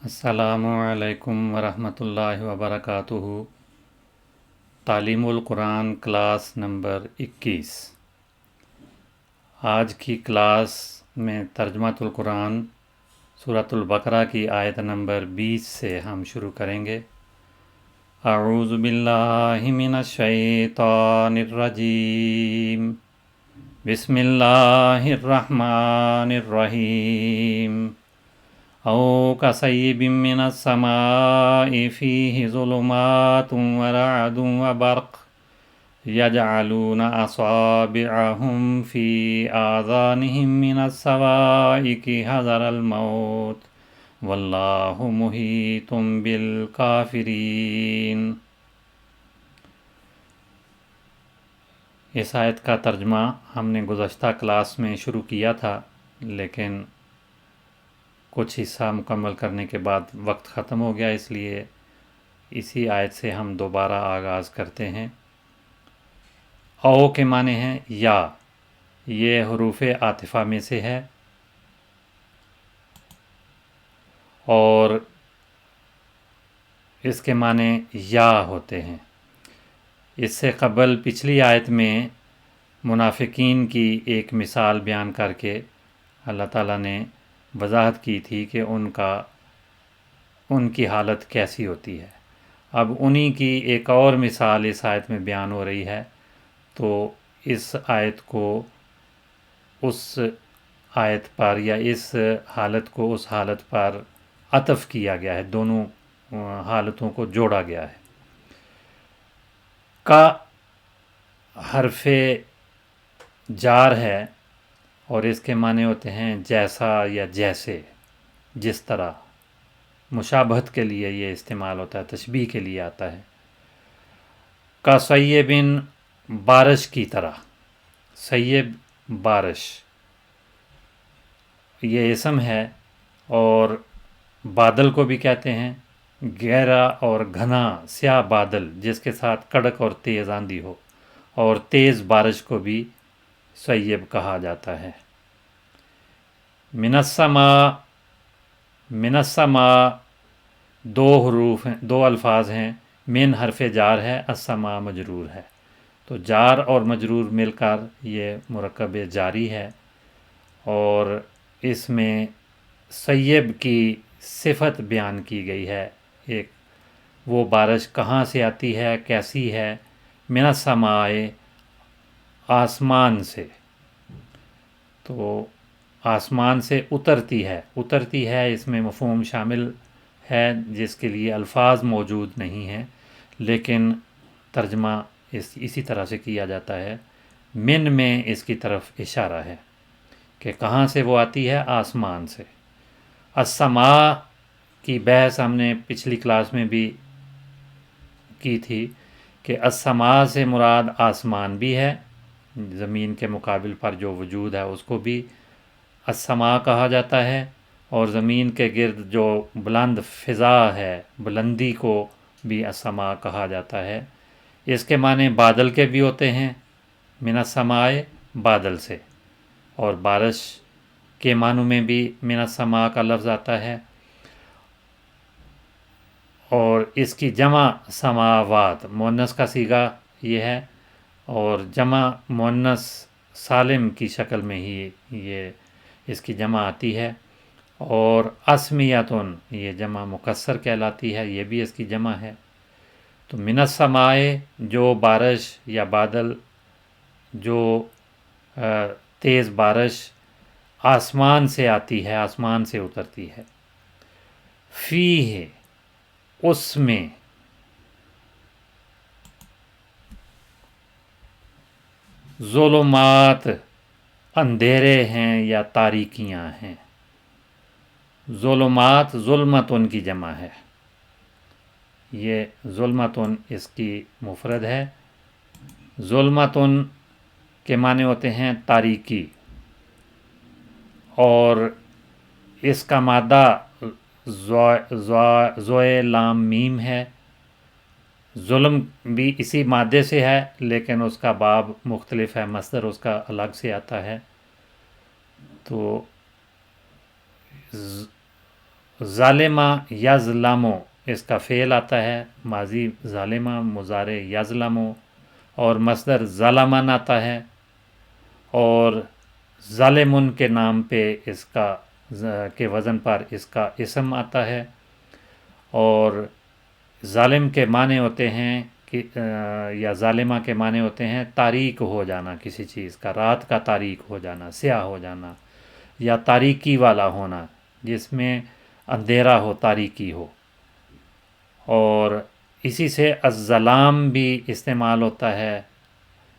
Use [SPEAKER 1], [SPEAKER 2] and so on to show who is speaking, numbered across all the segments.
[SPEAKER 1] السلام علیکم ورحمۃ اللہ وبرکاتہ۔ تعلیم القرآن کلاس نمبر 21۔ آج کی کلاس میں ترجمۃ القرآن سورۃ البقرہ کی آیت نمبر 20 سے ہم شروع کریں گے۔ اعوذ باللہ من الشیطان الرجیم، بسم اللہ الرحمن الرحیم۔ او کصیب من السماء فیہ ظلمات ورعد وبرق یجعلون اصابعهم فی آذانهم من الصواعق حذر الموت واللہ محیط بالکافرین۔ اس آیت کا ترجمہ ہم نے گزشتہ کلاس میں شروع کیا تھا، لیکن کچھ حصہ مکمل کرنے کے بعد وقت ختم ہو گیا، اس لیے اسی آیت سے ہم دوبارہ آغاز کرتے ہیں۔ او کے معنی ہیں یا، یہ حروف عاطفہ میں سے ہے اور اس کے معنی یا ہوتے ہیں۔ اس سے قبل پچھلی آیت میں منافقین کی ایک مثال بیان کر کے اللہ تعالیٰ نے وضاحت کی تھی کہ ان کی حالت کیسی ہوتی ہے۔ اب انہی کی ایک اور مثال اس آیت میں بیان ہو رہی ہے، تو اس آیت کو اس آیت پر یا اس حالت کو اس حالت پر عطف کیا گیا ہے، دونوں حالتوں کو جوڑا گیا ہے۔ کا حرف جار ہے اور اس کے معنی ہوتے ہیں جیسا یا جیسے، جس طرح، مشابہت کے لیے یہ استعمال ہوتا ہے، تشبیہ کے لیے آتا ہے۔ کا سیبن، بارش کی طرح، سیب بارش، یہ اسم ہے، اور بادل کو بھی کہتے ہیں گہرا اور گھنا سیاہ بادل جس کے ساتھ کڑک اور تیز آندھی ہو، اور تیز بارش کو بھی سیب کہا جاتا ہے۔ من السماء، من السماء دو حروف ہیں، دو الفاظ ہیں، من حرف جار ہے، السماء مجرور ہے، تو جار اور مجرور مل کر یہ مرکب جاری ہے، اور اس میں سیب کی صفت بیان کی گئی ہے۔ ایک وہ بارش کہاں سے آتی ہے، کیسی ہے، من السماء آسمان سے، تو آسمان سے اترتی ہے، اترتی ہے اس میں مفہوم شامل ہے جس کے لیے الفاظ موجود نہیں ہیں، لیکن ترجمہ اسی طرح سے کیا جاتا ہے۔ من میں اس کی طرف اشارہ ہے کہ کہاں سے وہ آتی ہے، آسمان سے۔ السماء کی بحث ہم نے پچھلی کلاس میں بھی کی تھی کہ السماء سے مراد آسمان بھی ہے، زمین کے مقابل پر جو وجود ہے اس کو بھی السماء کہا جاتا ہے، اور زمین کے گرد جو بلند فضا ہے، بلندی کو بھی السماء کہا جاتا ہے۔ اس کے معنی بادل کے بھی ہوتے ہیں، من السماء بادل سے، اور بارش کے معنوں میں بھی من السماء کا لفظ آتا ہے، اور اس کی جمع سماوات، مؤنث کا صیغہ یہ ہے، اور جمع مؤنث سالم کی شکل میں ہی یہ اس کی جمع آتی ہے، اور اسمیتن یہ جمع مکسر کہلاتی ہے، یہ بھی اس کی جمع ہے۔ تو من السماء جو بارش یا بادل، جو تیز بارش آسمان سے آتی ہے، آسمان سے اترتی ہے۔ فیہ، اس میں، ظلمات اندھیرے ہیں یا تاریکیاں ہیں۔ ظلمات ظلمتن کی جمع ہے، یہ ظلمتن اس کی مفرد ہے۔ ظلمتن کے معنی ہوتے ہیں تاریکی، اور اس کا مادہ زوئے لام میم ہے۔ ظلم بھی اسی مادے سے ہے، لیکن اس کا باب مختلف ہے، مصدر اس کا الگ سے آتا ہے۔ تو ظالمہ یظلمو اس کا فعل آتا ہے، ماضی ظالمہ، مضارع یظلمو، اور مصدر ظلمن آتا ہے، اور ظالمن کے نام پہ اس کا کے وزن پر اس کا اسم آتا ہے، اور ظالم کے معنی ہوتے ہیں کہ یا ظالمہ کے معنی ہوتے ہیں تاریک ہو جانا کسی چیز کا، رات کا تاریک ہو جانا، سیاہ ہو جانا، یا تاریکی والا ہونا جس میں اندھیرا ہو، تاریکی ہو۔ اور اسی سے الظلام بھی استعمال ہوتا ہے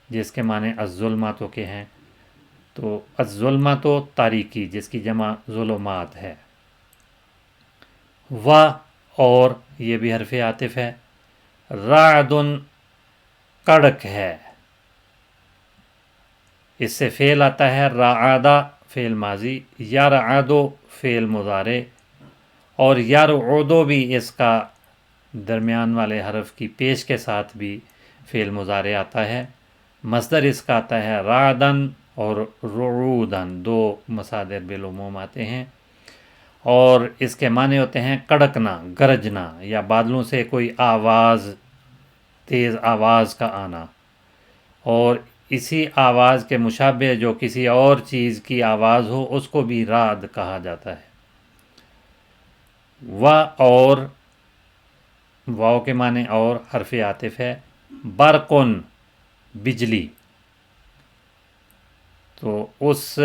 [SPEAKER 1] جس کے معنی الظلماتوں کے ہیں، تو الظلمات تاریکی جس کی جمع ظلمات ہے۔ و اور یہ بھی حرف عاطف ہے، رعد کڑک ہے، اس سے فعل آتا ہے رعادہ فعل ماضی، یرعدو فعل مضارع، اور یرعدو بھی اس کا درمیان والے حرف کی پیش کے ساتھ بھی فعل مضارع آتا ہے۔ مصدر اس کا آتا ہے رعدن اور رعودن، دو مصادر بالعموم آتے ہیں، اور اس کے معنی ہوتے ہیں کڑکنا، گرجنا، یا بادلوں سے کوئی آواز، تیز آواز کا آنا، اور اسی آواز کے مشابہ جو کسی اور چیز کی آواز ہو اس کو بھی رعد کہا جاتا ہے۔ و اور واو کے معنی اور حرف عاطف ہے، برقن بجلی، تو اس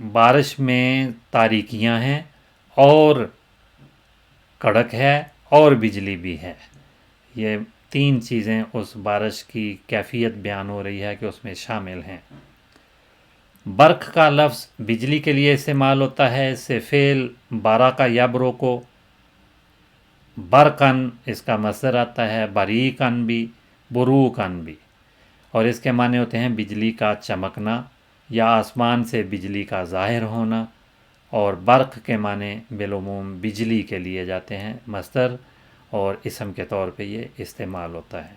[SPEAKER 1] بارش میں تاریکیاں ہیں اور کڑک ہے اور بجلی بھی ہے، یہ تین چیزیں اس بارش کی کیفیت بیان ہو رہی ہے کہ اس میں شامل ہیں۔ برق کا لفظ بجلی کے لیے استعمال ہوتا ہے، اس سے فعل بارقہ یبرق کو، برقن اس کا مصدر آتا ہے، بریقن بھی، بروقن بھی، اور اس کے معنی ہوتے ہیں بجلی کا چمکنا یا آسمان سے بجلی کا ظاہر ہونا، اور برق کے معنی بالعموم بجلی کے لیے جاتے ہیں، مصدر اور اسم کے طور پہ یہ استعمال ہوتا ہے۔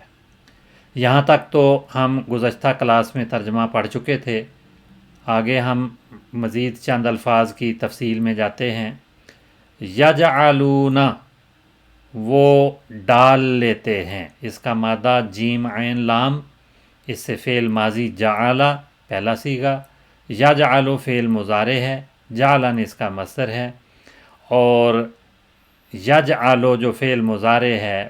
[SPEAKER 1] یہاں تک تو ہم گزشتہ کلاس میں ترجمہ پڑھ چکے تھے، آگے ہم مزید چند الفاظ کی تفصیل میں جاتے ہیں۔ یجعلون وہ ڈال لیتے ہیں، اس کا مادہ جیم عین لام، اس سے فعل ماضی جعلا پہلا صیغہ، یجعل فعل مضارع ہے، جعلن اس کا مصدر ہے، اور یجعل جو فعل مضارع ہے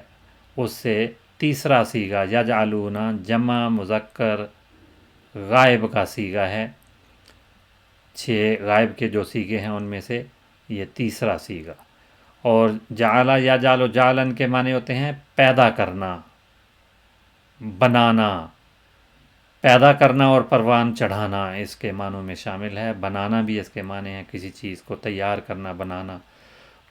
[SPEAKER 1] اس سے تیسرا صیغہ یجعلون جمع مذکر غائب کا صیغہ ہے، 6 غائب کے جو صیغے ہیں ان میں سے یہ تیسرا صیغہ۔ اور جعلا یجعل جعلن کے معنی ہوتے ہیں پیدا کرنا، بنانا، پیدا کرنا اور پروان چڑھانا اس کے معنوں میں شامل ہے، بنانا بھی اس کے معنی ہے کسی چیز کو تیار کرنا، بنانا،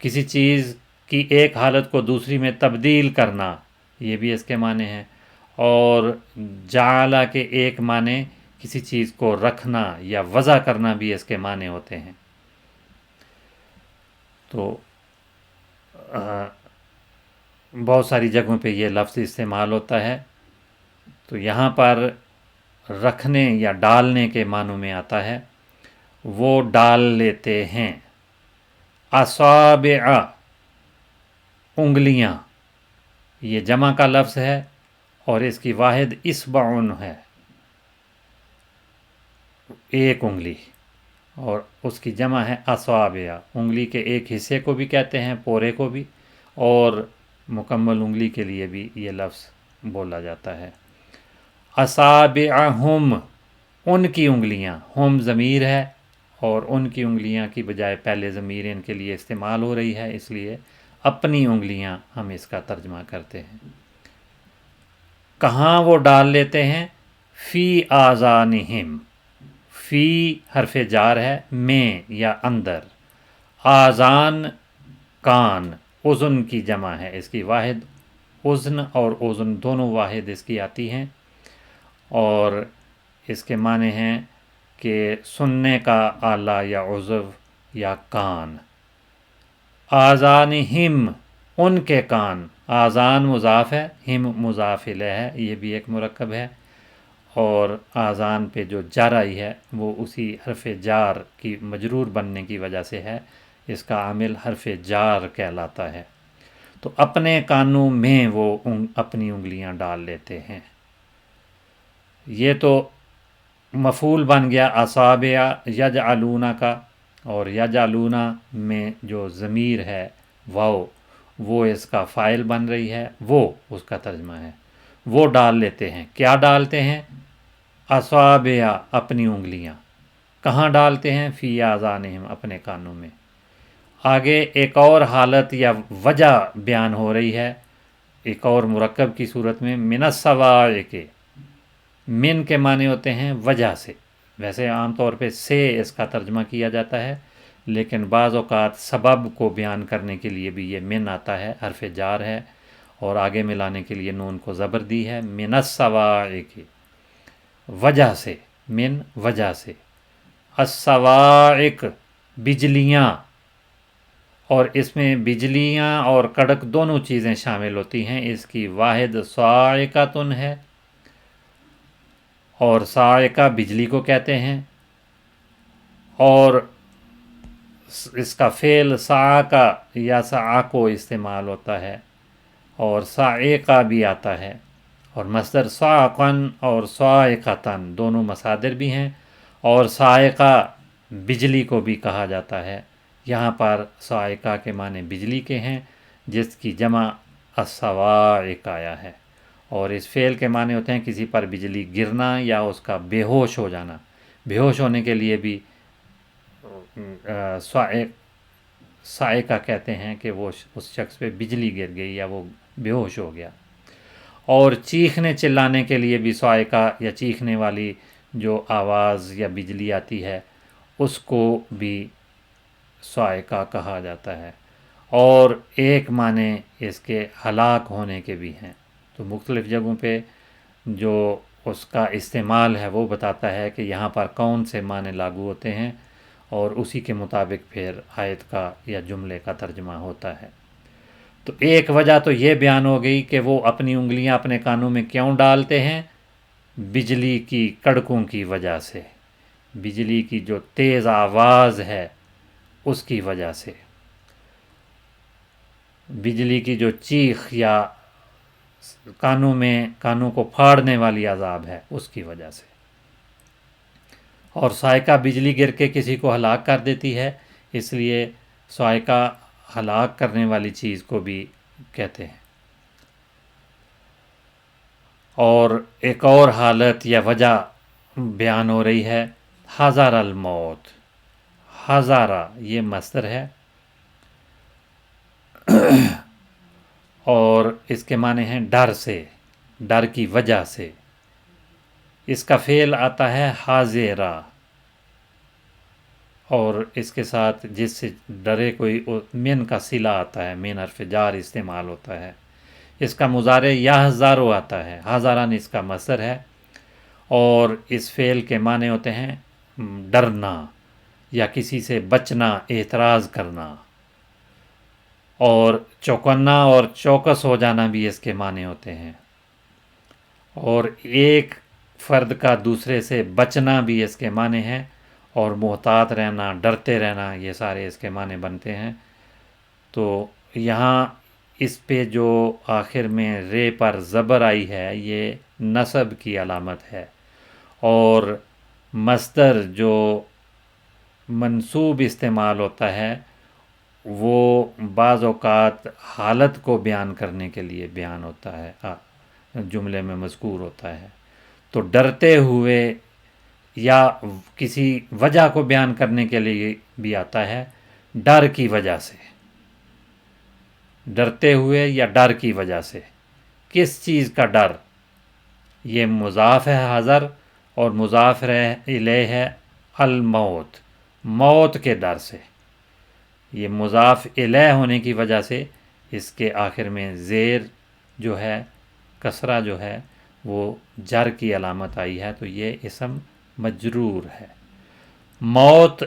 [SPEAKER 1] کسی چیز کی ایک حالت کو دوسری میں تبدیل کرنا، یہ بھی اس کے معنی ہے، اور جعلا کے ایک معنی کسی چیز کو رکھنا یا وضع کرنا بھی اس کے معنی ہوتے ہیں۔ تو بہت ساری جگہوں پہ یہ لفظ استعمال ہوتا ہے، تو یہاں پر رکھنے یا ڈالنے کے معنوں میں آتا ہے، وہ ڈال لیتے ہیں۔ اصابع انگلیاں، یہ جمع کا لفظ ہے اور اس کی واحد اصبعن ہے، ایک انگلی، اور اس کی جمع ہے اصابع، انگلی کے ایک حصے کو بھی کہتے ہیں، پورے کو بھی، اور مکمل انگلی کے لیے بھی یہ لفظ بولا جاتا ہے۔ اصابعہم ان کی انگلیاں، ہم ضمیر ہے اور ان کی انگلیاں کی بجائے پہلے ضمیر ان کے لیے استعمال ہو رہی ہے، اس لیے اپنی انگلیاں ہم اس کا ترجمہ کرتے ہیں۔ کہاں وہ ڈال لیتے ہیں؟ فی آذانہم، فی حرف جار ہے، میں یا اندر، آذان کان، اذن کی جمع ہے، اس کی واحد اذن اور اذن دونوں واحد اس کی آتی ہیں، اور اس کے معنی ہیں کہ سننے کا آلہ یا عضو یا کان۔ آذانہم ان کے کان، آذان مضاف ہے، ہم مضاف الیہ ہے، یہ بھی ایک مرکب ہے، اور آذان پہ جو جار آئی ہے وہ اسی حرف جار کی مجرور بننے کی وجہ سے ہے اس کا عامل حرف جار کہلاتا ہے۔ تو اپنے کانوں میں وہ اپنی انگلیاں ڈال لیتے ہیں۔ یہ تو مفعول بن گیا اصابع یجعلون کا، اور یجعلون میں جو ضمیر ہے واو، وہ اس کا فاعل بن رہی ہے، وہ اس کا ترجمہ ہے۔ وہ ڈال لیتے ہیں، کیا ڈالتے ہیں؟ اصابع اپنی انگلیاں، کہاں ڈالتے ہیں؟ فی آذانہم اپنے کانوں میں۔ آگے ایک اور حالت یا وجہ بیان ہو رہی ہے، ایک اور مرکب کی صورت میں، من الصواعق، من کے معنی ہوتے ہیں وجہ سے، ویسے عام طور پہ سے اس کا ترجمہ کیا جاتا ہے، لیکن بعض اوقات سبب کو بیان کرنے کے لیے بھی یہ من آتا ہے، حرف جار ہے، اور آگے ملانے کے لیے نون کو زبر دی ہے، من الصواعق، وجہ سے، من وجہ سے، الصواعق بجلیاں، اور اس میں بجلیاں اور کڑک دونوں چیزیں شامل ہوتی ہیں۔ اس کی واحد صاعقۃ ہے، اور صاعقہ بجلی کو کہتے ہیں، اور اس کا فعل صعقہ یا صعقو استعمال ہوتا ہے، اور صاعقہ بھی آتا ہے، اور مصدر صعقاً اور صاعقۃً دونوں مصادر بھی ہیں، اور صاعقہ بجلی کو بھی کہا جاتا ہے۔ یہاں پر صاعقہ کے معنی بجلی کے ہیں، جس کی جمع الصواعق آیا ہے، اور اس فعل کے معنی ہوتے ہیں کسی پر بجلی گرنا یا اس کا بے ہوش ہو جانا۔ بے ہوش ہونے کے لیے بھی صاعقہ کہتے ہیں کہ وہ اس شخص پہ بجلی گر گئی یا وہ بے ہوش ہو گیا۔ اور چیخنے چلانے کے لیے بھی صاعقہ یا چیخنے والی جو آواز یا بجلی آتی ہے اس کو بھی صاعقہ کہا جاتا ہے، اور ایک معنی اس کے ہلاک ہونے کے بھی ہیں۔ تو مختلف جگہوں پہ جو اس کا استعمال ہے وہ بتاتا ہے کہ یہاں پر کون سے معنی لاگو ہوتے ہیں، اور اسی کے مطابق پھر آیت کا یا جملے کا ترجمہ ہوتا ہے۔ تو ایک وجہ تو یہ بیان ہو گئی کہ وہ اپنی انگلیاں اپنے کانوں میں کیوں ڈالتے ہیں؟ بجلی کی کڑکوں کی وجہ سے، بجلی کی جو تیز آواز ہے اس کی وجہ سے، بجلی کی جو چیخ یا کانوں کو پھاڑنے والی عذاب ہے اس کی وجہ سے۔ اور صاعقہ بجلی گر کے کسی کو ہلاک کر دیتی ہے، اس لیے صاعقہ ہلاک کرنے والی چیز کو بھی کہتے ہیں۔ اور ایک اور حالت یا وجہ بیان ہو رہی ہے، حذر الموت، حذارہ یہ مصدر ہے، اور اس کے معنی ہیں ڈر سے، ڈر کی وجہ سے۔ اس کا فعل آتا ہے حاضرہ، اور اس کے ساتھ جس سے ڈرے کوئی من کا صلہ آتا ہے، من حرف جار استعمال ہوتا ہے۔ اس کا مضارع یحذر آتا ہے، حذرن اس کا مصدر ہے، اور اس فعل کے معنی ہوتے ہیں ڈرنا یا کسی سے بچنا، اعتراض کرنا، اور چوکنا اور چوکس ہو جانا بھی اس کے معنی ہوتے ہیں، اور ایک فرد کا دوسرے سے بچنا بھی اس کے معنی ہیں، اور محتاط رہنا، ڈرتے رہنا، یہ سارے اس کے معنی بنتے ہیں۔ تو یہاں اس پہ جو آخر میں رے پر زبر آئی ہے یہ نصب کی علامت ہے، اور مصدر جو منصوب استعمال ہوتا ہے وہ بعض اوقات حالت کو بیان کرنے کے لیے بیان ہوتا ہے، جملے میں مذکور ہوتا ہے۔ تو ڈرتے ہوئے یا کسی وجہ کو بیان کرنے کے لیے بھی آتا ہے، ڈر کی وجہ سے، ڈرتے ہوئے یا ڈر کی وجہ سے۔ کس چیز کا ڈر؟ یہ مضاف ہے حذر، اور مضاف الیہ ہے الموت، موت کے ڈر سے۔ یہ مضاف الیہ ہونے کی وجہ سے اس کے آخر میں زیر جو ہے، کسرہ جو ہے وہ جر کی علامت آئی ہے، تو یہ اسم مجرور ہے، موت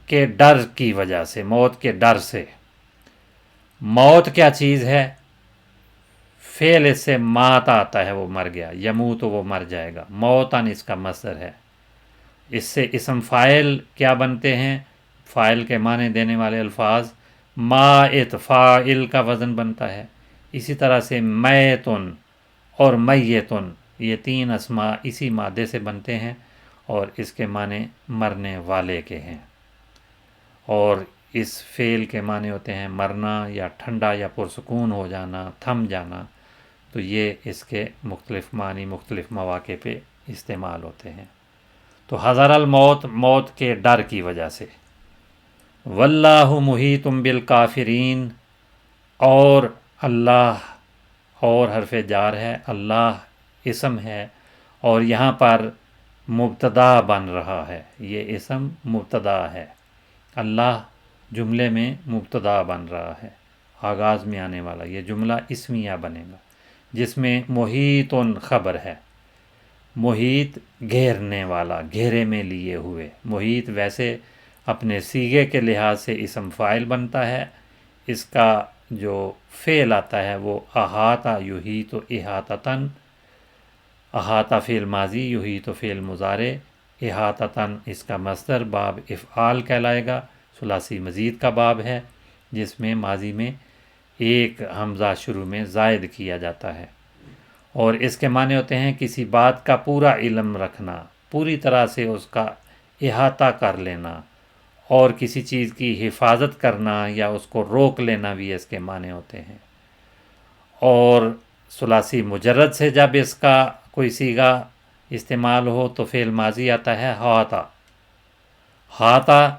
[SPEAKER 1] کے ڈر کی وجہ سے، موت کے ڈر سے۔ موت کیا چیز ہے؟ فعل اس سے مات آتا ہے، وہ مر گیا، یموت وہ مر جائے گا، موتن اس کا مصدر ہے۔ اس سے اسم فاعل کیا بنتے ہیں؟ فاعل کے معنی دینے والے الفاظ مائت فاعل کا وزن بنتا ہے. اسی طرح سے میتن اور میتن یہ تین اسماء اسی مادے سے بنتے ہیں اور اس کے معنی مرنے والے کے ہیں. اور اس فعل کے معنی ہوتے ہیں مرنا یا ٹھنڈا یا پرسکون ہو جانا، تھم جانا. تو یہ اس کے مختلف معنی مختلف مواقع پہ استعمال ہوتے ہیں. تو حذر الموت، موت کے ڈر کی وجہ سے. واللہ محیط بالکافرین، اور اللہ، اور حرف جار ہے، اللہ اسم ہے اور یہاں پر مبتدا بن رہا ہے. یہ اسم مبتدا ہے، اللہ جملے میں مبتدا بن رہا ہے، آغاز میں آنے والا. یہ جملہ اسمیہ بنے گا جس میں محیط خبر ہے. محیط گھیرنے والا، گھیرے میں لیے ہوئے. محیط ویسے اپنے صیغے کے لحاظ سے اسم فاعل بنتا ہے. اس کا جو فعل آتا ہے وہ احاطہ یحیط احاطتاً، احاطہ فعل ماضی، یحیط فعل مضارع، احاطتاً اس کا مصدر باب افعال کہلائے گا. ثلاثی مزید کا باب ہے جس میں ماضی میں ایک حمزہ شروع میں زائد کیا جاتا ہے. اور اس کے معنی ہوتے ہیں کسی بات کا پورا علم رکھنا، پوری طرح سے اس کا احاطہ کر لینا، اور کسی چیز کی حفاظت کرنا یا اس کو روک لینا بھی اس کے معنی ہوتے ہیں. اور ثلاثی مجرد سے جب اس کا کوئی صیغہ استعمال ہو تو فعل ماضی آتا ہے حاطہ. حاطہ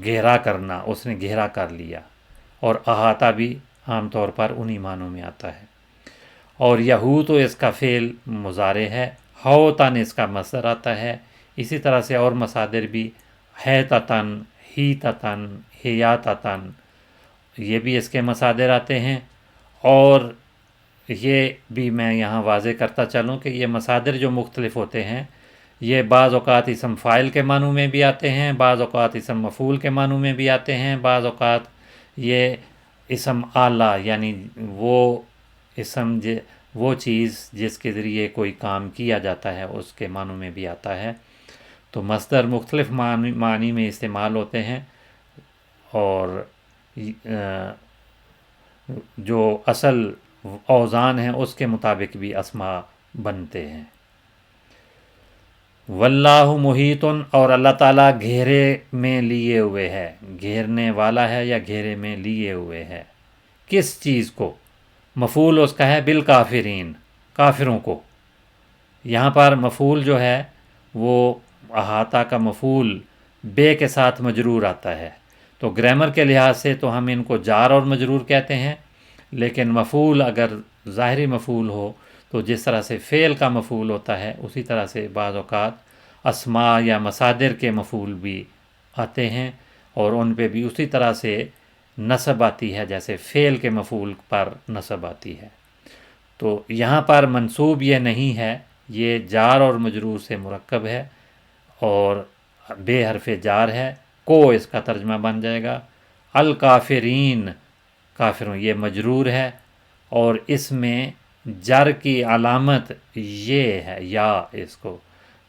[SPEAKER 1] گھیرا کرنا، اس نے گھیرا کر لیا. اور احاطہ بھی عام طور پر انہی معنوں میں آتا ہے. اور یہو تو اس کا فعل مضارع ہے، حوتن اس کا مصدر آتا ہے. اسی طرح سے اور مصادر بھی حیتتن، ہیتتن، حیاتتن، یہ بھی اس کے مصادر آتے ہیں. اور یہ بھی میں یہاں واضح کرتا چلوں کہ یہ مصادر جو مختلف ہوتے ہیں یہ بعض اوقات اسم فاعل کے معنوں میں بھی آتے ہیں، بعض اوقات اسم مفعول کے معنوں میں بھی آتے ہیں، بعض اوقات یہ اسم آلہ یعنی وہ اسم وہ چیز جس کے ذریعے کوئی کام کیا جاتا ہے اس کے معنوں میں بھی آتا ہے. تو مصدر مختلف معنی میں استعمال ہوتے ہیں اور جو اصل اوزان ہیں اس کے مطابق بھی اسماء بنتے ہیں. واللہ محیط، اور اللہ تعالیٰ گھیرے میں لیے ہوئے ہے، گھیرنے والا ہے یا گھیرے میں لیے ہوئے ہے. کس چیز کو؟ مفعول اس کا ہے بالکافرین، کافروں کو. یہاں پر مفعول جو ہے وہ احاطہ کا مفعول بے کے ساتھ مجرور آتا ہے. تو گرامر کے لحاظ سے تو ہم ان کو جار اور مجرور کہتے ہیں، لیکن مفعول اگر ظاہری مفعول ہو تو جس طرح سے فعل کا مفعول ہوتا ہے اسی طرح سے بعض اوقات اسماء یا مصادر کے مفعول بھی آتے ہیں اور ان پہ بھی اسی طرح سے نصب آتی ہے جیسے فعل کے مفعول پر نصب آتی ہے. تو یہاں پر منصوب یہ نہیں ہے، یہ جار اور مجرور سے مرکب ہے اور بے حرف جار ہے. کو اس کا ترجمہ بن جائے گا. الکافرین، کافروں، یہ مجرور ہے اور اس میں جر کی علامت یہ ہے، یا اس کو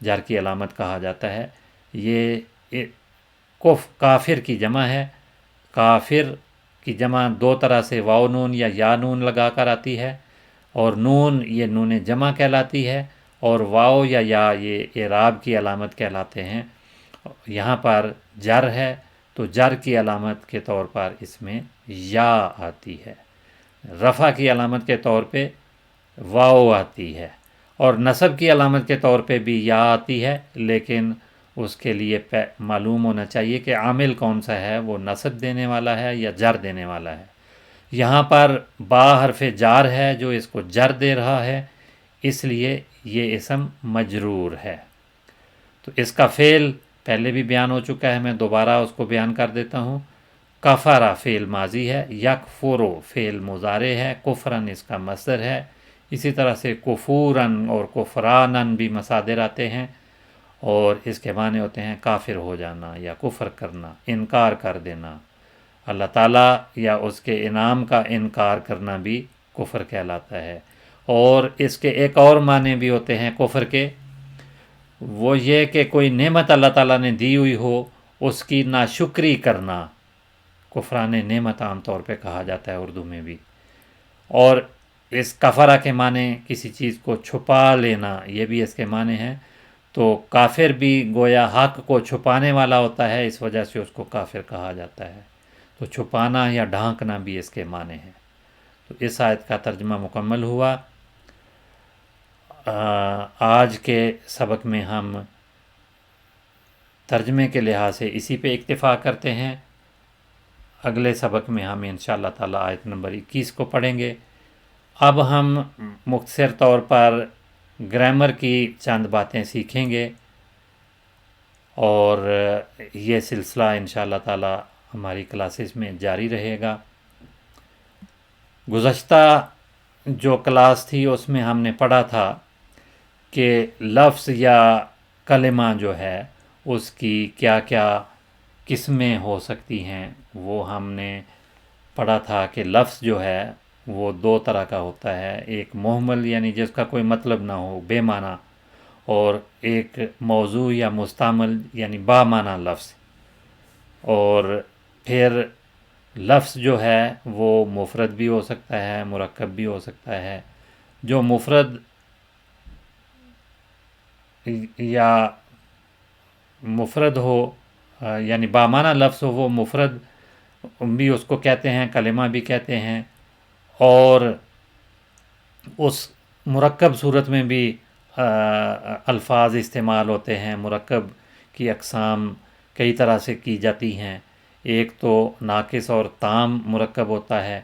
[SPEAKER 1] جر کی علامت کہا جاتا ہے. یہ کافر کی جمع ہے. کافر کی جمع دو طرح سے واو نون یا نون لگا کر آتی ہے، اور نون یہ نون جمع کہلاتی ہے اور واو یا یہ اعراب کی علامت کہلاتے ہیں. یہاں پر جر ہے تو جر کی علامت کے طور پر اس میں یا آتی ہے، رفع کی علامت کے طور پہ واو آتی ہے، اور نصب کی علامت کے طور پہ بھی یا آتی ہے، لیکن اس کے لیے معلوم ہونا چاہیے کہ عامل کون سا ہے، وہ نصب دینے والا ہے یا جر دینے والا ہے. یہاں پر با حرف جار ہے جو اس کو جر دے رہا ہے، اس لیے یہ اسم مجرور ہے. تو اس کا فعل پہلے بھی بیان ہو چکا ہے، میں دوبارہ اس کو بیان کر دیتا ہوں. کفرا فعل ماضی ہے، یکفرو فعل مضارع ہے، کفرن اس کا مصدر ہے. اسی طرح سے کفورن اور کفرانن بھی مصادر آتے ہیں اور اس کے معنی ہوتے ہیں کافر ہو جانا یا کفر کرنا، انکار کر دینا. اللہ تعالیٰ یا اس کے انعام کا انکار کرنا بھی کفر کہلاتا ہے. اور اس کے ایک اور معنی بھی ہوتے ہیں کفر کے، وہ یہ کہ کوئی نعمت اللہ تعالیٰ نے دی ہوئی ہو اس کی ناشکری کرنا، کفران نعمت عام طور پہ کہا جاتا ہے اردو میں بھی، اور اس کفرہ کے معنی کسی چیز کو چھپا لینا، یہ بھی اس کے معنی ہیں۔ تو کافر بھی گویا حق کو چھپانے والا ہوتا ہے، اس وجہ سے اس کو کافر کہا جاتا ہے۔ تو چھپانا یا ڈھانکنا بھی اس کے معنی ہیں۔ تو اس آیت کا ترجمہ مکمل ہوا۔ آج کے سبق میں ہم ترجمے کے لحاظ سے اسی پہ اکتفا کرتے ہیں۔ اگلے سبق میں ہم انشاءاللہ تعالی آیت نمبر 21 کو پڑھیں گے۔ اب ہم مختصر طور پر گرامر کی چند باتیں سیکھیں گے، اور یہ سلسلہ انشاءاللہ تعالی ہماری کلاسز میں جاری رہے گا۔ گزشتہ جو کلاس تھی اس میں ہم نے پڑھا تھا کہ لفظ یا کلمہ جو ہے اس کی کیا کیا قسمیں ہو سکتی ہیں۔ وہ ہم نے پڑھا تھا کہ لفظ جو ہے وہ دو طرح کا ہوتا ہے، ایک مہمل یعنی جس کا کوئی مطلب نہ ہو، بے معنی، اور ایک موضوع یا مستعمل یعنی با معنی لفظ۔ اور پھر لفظ جو ہے وہ مفرد بھی ہو سکتا ہے، مرکب بھی ہو سکتا ہے۔ جو مفرد یا مفرد ہو یعنی بامعنی لفظ ہو وہ مفرد بھی اس کو کہتے ہیں، کلمہ بھی کہتے ہیں، اور اس مرکب صورت میں بھی الفاظ استعمال ہوتے ہیں۔ مرکب کی اقسام کئی طرح سے کی جاتی ہیں۔ ایک تو ناقص اور تام مرکب ہوتا ہے۔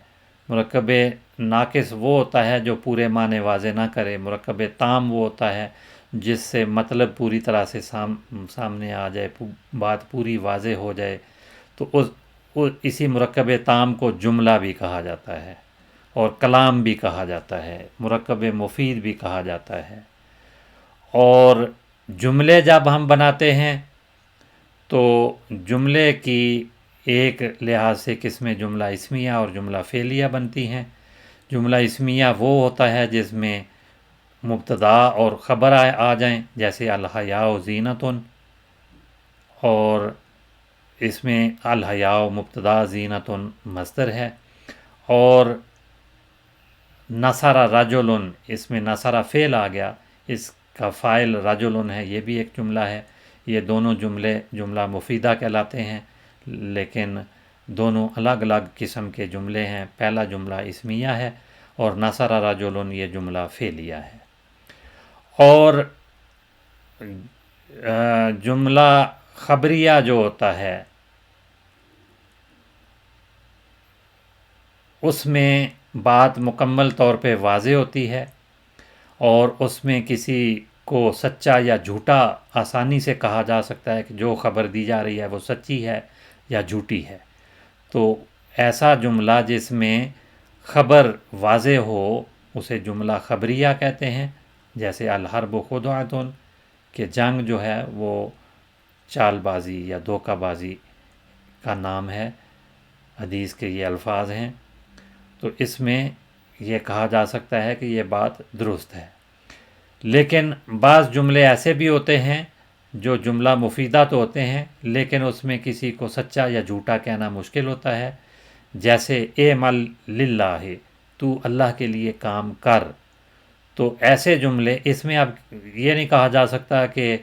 [SPEAKER 1] مرکب ناقص وہ ہوتا ہے جو پورے معنی واضح نہ کرے، مرکب تام وہ ہوتا ہے جس سے مطلب پوری طرح سے سامنے آ جائے، بات پوری واضح ہو جائے۔ تو اسی مرکب تام کو جملہ بھی کہا جاتا ہے، اور کلام بھی کہا جاتا ہے، مرکب مفید بھی کہا جاتا ہے۔ اور جملے جب ہم بناتے ہیں تو جملے کی ایک لحاظ سے قسمیں جملہ اسمیہ اور جملہ فعلیہ بنتی ہیں۔ جملہ اسمیہ وہ ہوتا ہے جس میں مبتدا اور خبر آ جائیں، جیسے الحیاء زینتن، اور اس میں الحیاء مبتدا زینتن مصدر ہے۔ اور نصر رجل، اس میں نصر فعل آ گیا، اس کا فاعل رجل ہے، یہ بھی ایک جملہ ہے۔ یہ دونوں جملے جملہ مفیدہ کہلاتے ہیں، لیکن دونوں الگ الگ قسم کے جملے ہیں۔ پہلا جملہ اسمیہ ہے اور نصر رجل یہ جملہ فعلیہ ہے۔ اور جملہ خبریہ جو ہوتا ہے اس میں بات مکمل طور پہ واضح ہوتی ہے، اور اس میں کسی کو سچا یا جھوٹا آسانی سے کہا جا سکتا ہے کہ جو خبر دی جا رہی ہے وہ سچی ہے یا جھوٹی ہے۔ تو ایسا جملہ جس میں خبر واضح ہو اسے جملہ خبریہ کہتے ہیں، جیسے الحرب خدعۃ، کہ جنگ جو ہے وہ چال بازی یا دھوکہ بازی کا نام ہے، حدیث کے یہ الفاظ ہیں۔ تو اس میں یہ کہا جا سکتا ہے کہ یہ بات درست ہے۔ لیکن بعض جملے ایسے بھی ہوتے ہیں جو جملہ مفیدہ تو ہوتے ہیں لیکن اس میں کسی کو سچا یا جھوٹا کہنا مشکل ہوتا ہے، جیسے اعمل للہ، تو اللہ کے لیے کام کر۔ تو ایسے جملے، اس میں اب یہ نہیں کہا جا سکتا کہ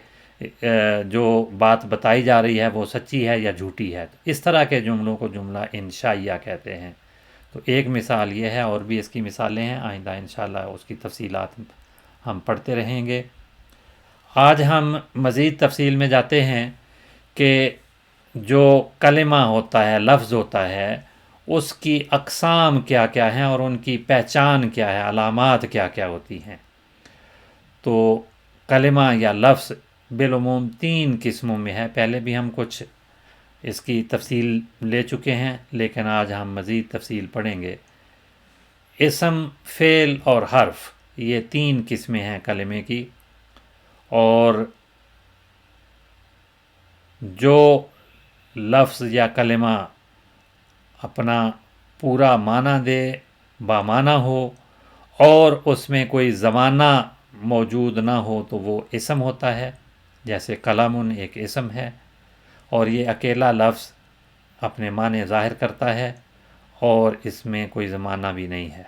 [SPEAKER 1] جو بات بتائی جا رہی ہے وہ سچی ہے یا جھوٹی ہے۔ اس طرح کے جملوں کو جملہ انشائیہ کہتے ہیں۔ تو ایک مثال یہ ہے، اور بھی اس کی مثالیں ہیں، آئندہ انشاءاللہ اس کی تفصیلات ہم پڑھتے رہیں گے۔ آج ہم مزید تفصیل میں جاتے ہیں کہ جو کلمہ ہوتا ہے، لفظ ہوتا ہے، اس کی اقسام کیا کیا ہیں اور ان کی پہچان کیا ہے، علامات کیا کیا ہوتی ہیں۔ تو کلمہ یا لفظ بالعموم 3 قسموں میں ہے۔ پہلے بھی ہم کچھ اس کی تفصیل لے چکے ہیں، لیکن آج ہم مزید تفصیل پڑھیں گے۔ اسم، فعل اور حرف، یہ 3 قسمیں ہیں کلمے کی، اور جو لفظ یا کلمہ اپنا پورا معنی دے، بامعنی ہو، اور اس میں کوئی زمانہ موجود نہ ہو تو وہ اسم ہوتا ہے۔ جیسے کلامن ایک اسم ہے اور یہ اکیلا لفظ اپنے معنی ظاہر کرتا ہے اور اس میں کوئی زمانہ بھی نہیں ہے،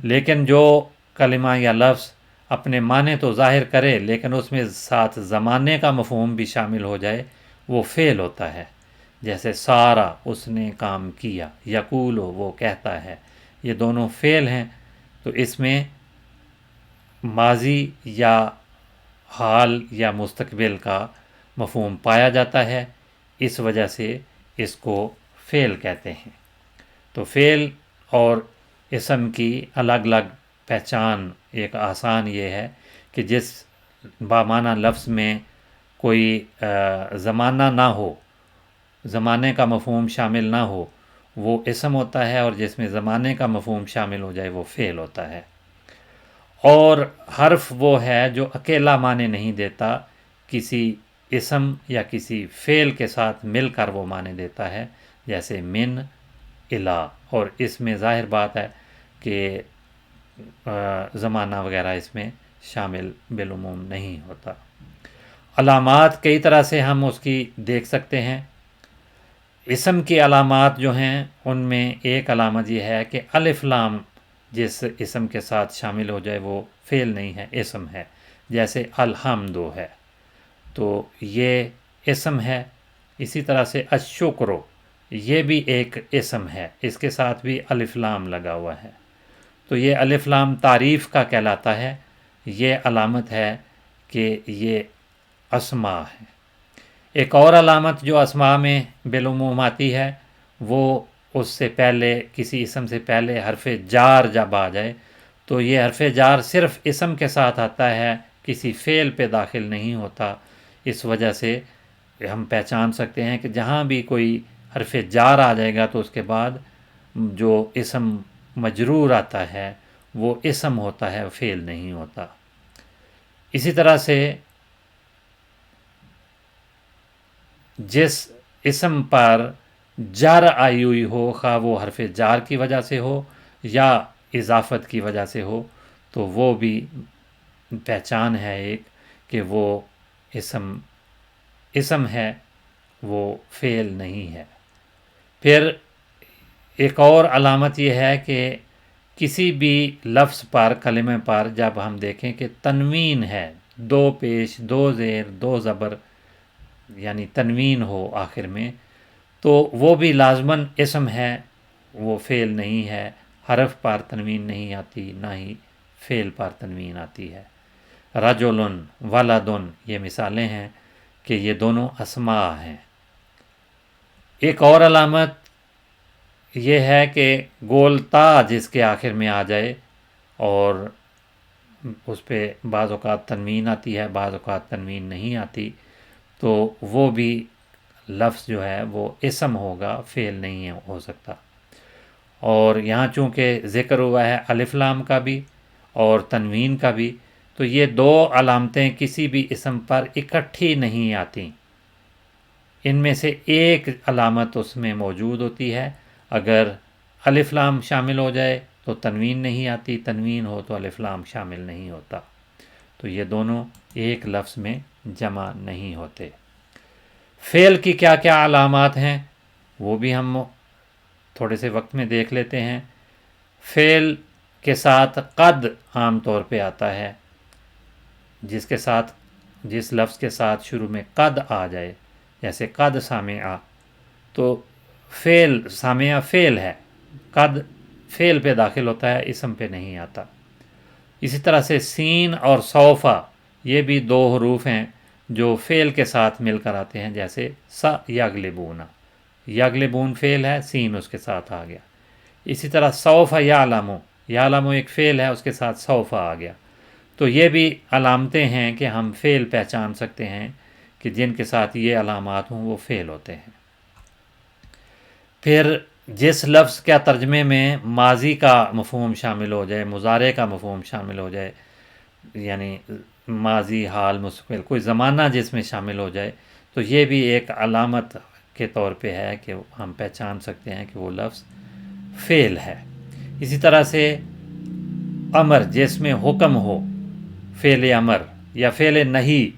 [SPEAKER 1] لیکن جو کلمہ یا لفظ اپنے معنی تو ظاہر کرے لیکن اس میں ساتھ زمانے کا مفہوم بھی شامل ہو جائے وہ فعل ہوتا ہے، جیسے سارا اس نے کام کیا، یقول وہ کہتا ہے، یہ دونوں فعل ہیں، تو اس میں ماضی یا حال یا مستقبل کا مفہوم پایا جاتا ہے، اس وجہ سے اس کو فعل کہتے ہیں۔ تو فعل اور اسم کی الگ الگ پہچان ایک آسان یہ ہے کہ جس بامعنی لفظ میں کوئی زمانہ نہ ہو، زمانے کا مفہوم شامل نہ ہو، وہ اسم ہوتا ہے، اور جس میں زمانے کا مفہوم شامل ہو جائے وہ فعل ہوتا ہے۔ اور حرف وہ ہے جو اکیلا معنی نہیں دیتا، کسی اسم یا کسی فعل کے ساتھ مل کر وہ معنی دیتا ہے، جیسے من، الہ، اور اس میں ظاہر بات ہے کہ زمانہ وغیرہ اس میں شامل بالعموم نہیں ہوتا۔ علامات کئی طرح سے ہم اس کی دیکھ سکتے ہیں۔ اسم کی علامات جو ہیں ان میں ایک علامت یہ ہے کہ الف لام جس اسم کے ساتھ شامل ہو جائے وہ فعل نہیں ہے، اسم ہے، جیسے الحمد ہے، تو یہ اسم ہے۔ اسی طرح سے الشکر، یہ بھی ایک اسم ہے، اس کے ساتھ بھی الف لام لگا ہوا ہے، تو یہ الف لام تعریف کا کہلاتا ہے، یہ علامت ہے کہ یہ اسماء ہے۔ ایک اور علامت جو اسماء میں بالعموم آتی ہے وہ اس سے پہلے، کسی اسم سے پہلے حرف جار جب آ جائے تو یہ حرف جار صرف اسم کے ساتھ آتا ہے، کسی فعل پہ داخل نہیں ہوتا، اس وجہ سے ہم پہچان سکتے ہیں کہ جہاں بھی کوئی حرف جار آ جائے گا تو اس کے بعد جو اسم مجرور آتا ہے وہ اسم ہوتا ہے، فعل نہیں ہوتا۔ اسی طرح سے جس اسم پر جار آئی ہوئی ہو، خواہ وہ حرف جار کی وجہ سے ہو یا اضافت کی وجہ سے ہو، تو وہ بھی پہچان ہے ایک کہ وہ اسم ہے، وہ فعل نہیں ہے۔ پھر ایک اور علامت یہ ہے کہ کسی بھی لفظ پر، کلمے پر جب ہم دیکھیں کہ تنوین ہے، دو پیش، دو زیر، دو زبر، یعنی تنوین ہو آخر میں، تو وہ بھی لازماً اسم ہے، وہ فعل نہیں ہے، حرف پر تنوین نہیں آتی، نہ ہی فعل پر تنوین آتی ہے۔ رجلن، ولدن، یہ مثالیں ہیں کہ یہ دونوں اسماء ہیں۔ ایک اور علامت یہ ہے کہ گول تا جس کے آخر میں آ جائے اور اس پہ بعض اوقات تنوین آتی ہے، بعض اوقات تنوین نہیں آتی، تو وہ بھی لفظ جو ہے وہ اسم ہوگا، فعل نہیں ہو سکتا۔ اور یہاں چونکہ ذکر ہوا ہے الف لام کا بھی اور تنوین کا بھی، تو یہ دو علامتیں کسی بھی اسم پر اکٹھی نہیں آتی، ان میں سے ایک علامت اس میں موجود ہوتی ہے، اگر الف لام شامل ہو جائے تو تنوین نہیں آتی، تنوین ہو تو الف لام شامل نہیں ہوتا، تو یہ دونوں ایک لفظ میں جمع نہیں ہوتے۔ فعل کی کیا کیا علامات ہیں وہ بھی ہم تھوڑے سے وقت میں دیکھ لیتے ہیں۔ فعل کے ساتھ قد عام طور پہ آتا ہے، جس لفظ کے ساتھ شروع میں قد آ جائے، جیسے قد سامعہ، تو فعل سامعہ فعل ہے، قد فعل پہ داخل ہوتا ہے، اسم پہ نہیں آتا۔ اسی طرح سے سین اور سوفا، یہ بھی دو حروف ہیں جو فعل کے ساتھ مل کر آتے ہیں، جیسے سا یغلبون، یغلبون فعل ہے، سین اس کے ساتھ آ گیا۔ اسی طرح سوف یعلم، یعلم ایک فعل ہے، اس کے ساتھ سوف آ گیا، تو یہ بھی علامتیں ہیں کہ ہم فعل پہچان سکتے ہیں کہ جن کے ساتھ یہ علامات ہوں وہ فعل ہوتے ہیں۔ پھر جس لفظ کا ترجمے میں ماضی کا مفہوم شامل ہو جائے، مضارع کا مفہوم شامل ہو جائے، یعنی ماضی، حال، مستقبل، کوئی زمانہ جس میں شامل ہو جائے، تو یہ بھی ایک علامت کے طور پہ ہے کہ ہم پہچان سکتے ہیں کہ وہ لفظ فعل ہے۔ اسی طرح سے امر جس میں حکم ہو، فعل امر یا فعل نہی،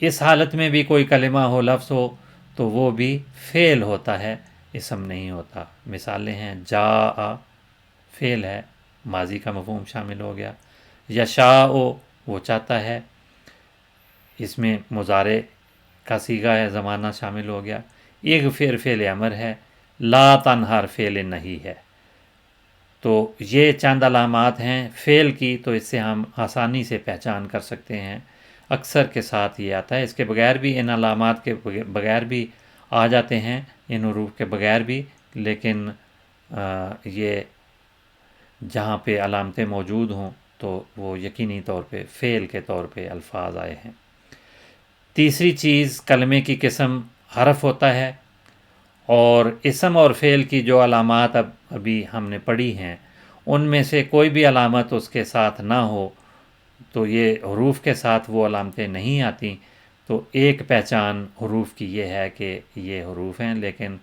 [SPEAKER 1] اس حالت میں بھی کوئی کلمہ ہو، لفظ ہو، تو وہ بھی فعل ہوتا ہے، اسم نہیں ہوتا۔ مثالیں ہیں جاء فعل ہے، ماضی کا مفہوم شامل ہو گیا۔ یشاء وہ چاہتا ہے، اس میں مضارع کا صیغہ ہے، زمانہ شامل ہو گیا۔ اغفر فعل امر ہے، لا تنہر فعل نہیں ہے۔ تو یہ چند علامات ہیں فعل کی، تو اس سے ہم آسانی سے پہچان کر سکتے ہیں۔ اکثر کے ساتھ یہ آتا ہے، اس کے بغیر بھی، ان علامات کے بغیر بھی آ جاتے ہیں، ان حروف کے بغیر بھی، لیکن یہ جہاں پہ علامتیں موجود ہوں تو وہ یقینی طور پہ فعل کے طور پہ الفاظ آئے ہیں۔ تیسری چیز، کلمے کی قسم حرف ہوتا ہے، اور اسم اور فعل کی جو علامات ابھی ہم نے پڑھی ہیں ان میں سے کوئی بھی علامت اس کے ساتھ نہ ہو تو یہ حروف کے ساتھ وہ علامتیں نہیں آتیں۔ تو ایک پہچان حروف کی یہ ہے کہ یہ حروف ہیں، لیکن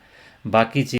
[SPEAKER 1] باقی چیز